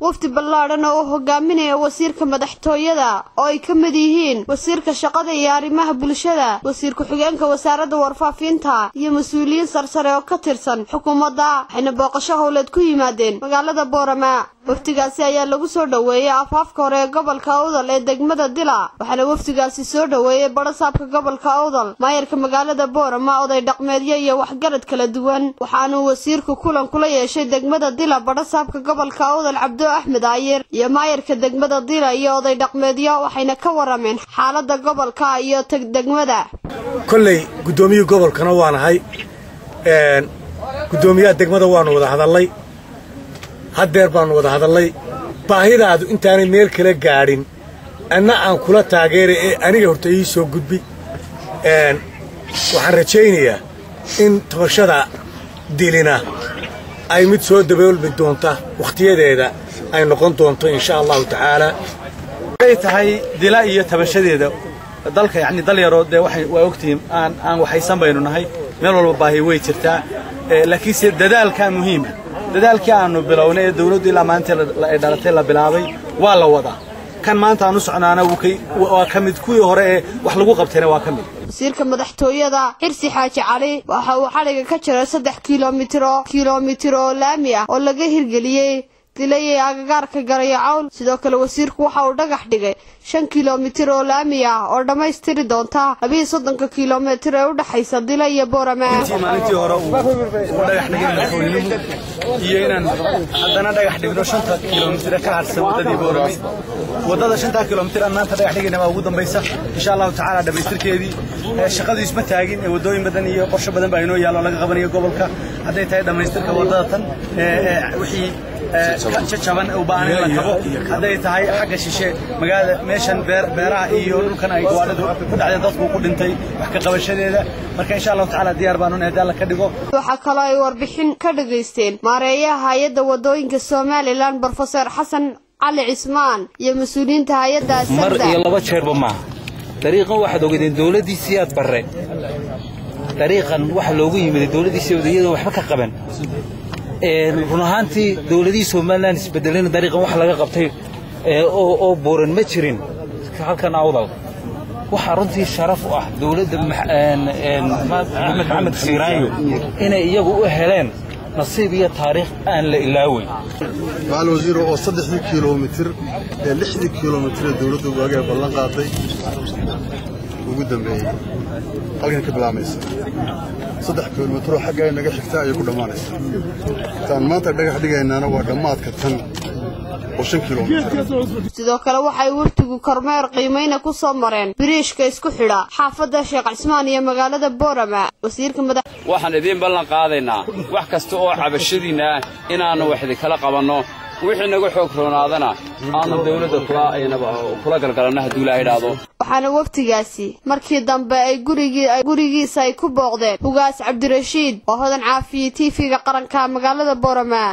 wafdi ballaaran oo hogaaminaya wasiirka madaxtooyada oo ay ka mid yihiin wasiirka shaqada iyo arrimaha bulshada wasiir ku-xigeenka wasaaradda warfaafinta iyo mas'uuliyiin sarsare oo ka tirsan xukuumadda waxayna booqasho howleed ku yimaadeen magaalada Boorama. wafdigaasi ayaa lagu soo dhaweeyay afaafka hore ee gobolka Awdal ee degmada Dila waxaana wafdigaasi soo dhaweeyay barasaabka gobolka Awdal maayarka magaalada Boorama oday dhaqmeedyo iyo waxgarad kala duwan waxaana wasiirku kulan kula yeeshay degmada Dila barasaabka gobolka Awdal Cabdo Axmed Ayir iyo maayarka degmada Dila iyo oday dhaqmeedyo waxayna ka warameen xaaladda gobolka iyo degmada kullay gudoomiyaha gobolkana waanahay gudoomiyaha degmada waanu wada hadalnay haddeer baanu wada hadalnay baahidaadu intaanay meel kala gaadhin anna aan kula taageeray ee aniga horta ii soo gudbi waxaan rajaynayaa in tabashada dilina ay mid soo daboolmi doonta waqtiyadeeda ay noqon doonto insha Allahu tacaala ay tahay dila iyo tabashadeeda dalka yani dal yaro de waxay waa ogtiin aan waxaysan baynu nahay meel walba baahi way jirtaa laakiin si dadaalka muhiim dadaalkii aanu bilownay ee dawladdu ilaa maanta ay dhalatay la bilaabay waa la wada kan maanta aanu soconaana waa kamid kuwii hore ee wax lagu qabtayna waa kamid wasiirka madaxtooyada Xirsi Xaaji Cali waxa uu xariga ka jiray 3 kiiloomitir oo laami ah oo laga hirgeliyay dilay agagaarka Garayacawl sidoo kale wasiirku waxa uu dhagax dhigay 5 kiiloomitir oo laami ah oo dhamaystiri doonta 32 kiiloomitir ee u dhaxaysa Dila iyo Boorama. maalintii hore uu dhagax dhigay madaxweynuhu iyo inaan haddana dhagax dhigno 5 kiiloomitir ka harsan wadadii Boorama wadada 5 kiiloomitir aan maanta dhagax dhigayna ugu dambaysa insha Allah tacaala dhamaystirkeedii shaqadu isma taagin wadooyin badan iyo qorshe badan baa inoo yaalo laga qabanayo gobolka haday tahay dhamaystirka wadada tan wixii jaban u baahan la kabo haday tahay xagga shishe magaalada meeshan beeraha iyo dhulkan ay gawaaridu ku dhacday dadku ku dhintay wax ka qabashadeeda marka insha Allah tacaala diyaar baan u nahay dal ka dhigo waxa kale ay warbixin ka dhageysteen maareeyaha hay'adda wadooyinka Soomaaliland Professor Xasan Ali Cismaan iyo mas'uuliyiinta hay'adda mar iyo laba jeerba ma dariiqan waxa ogeydeen dawladii siyaad barre dariiqan waxa loogu yimid dawladii Sacuudiyada waxba ka qaban run ahaantii dawladii Soomaaliland isbedelayna dariiqan wax laga qabtay oo Booran ma jirin halkan Awdal waxa runtii sharaf u ah dawladda Maxamed Siiraayo inay iyagu u heleen nasiib iyo taariikh aan la ilaaway maal wasiir oo 3 kiiloomitir 6 kiiloomitir dawladdu waaga ballan qaaday ugu dambeeyay halkan ka bilaamaysa 3 kiiloomitir xagga ay naga xigtaa ay ku dhamaanaysa tan maanta dhagax dhigaynana waa dhamaadka tan oo 5 kiiloomitir sidoo kale waxay wurtigu kormeer qiimeeyna ku soo mareen biriishka isku xidha xaafadda Sheekh Cismaan iyo magaalada Boorama wasiirka waxaan idin ballan qaadaynaa wax kasta oo cabashadiina inaanu wax kala qabanno wixii naga xoog roonaadana aanu dawladda kula galgalanaha duulaa yiraahdo waxaana waqtigaasi markii dambe ay gurigiisa ay ku booqdeen ugaas Cabdirashiid oo hodan caafiye TV-ga qaranka magaalada Boorama.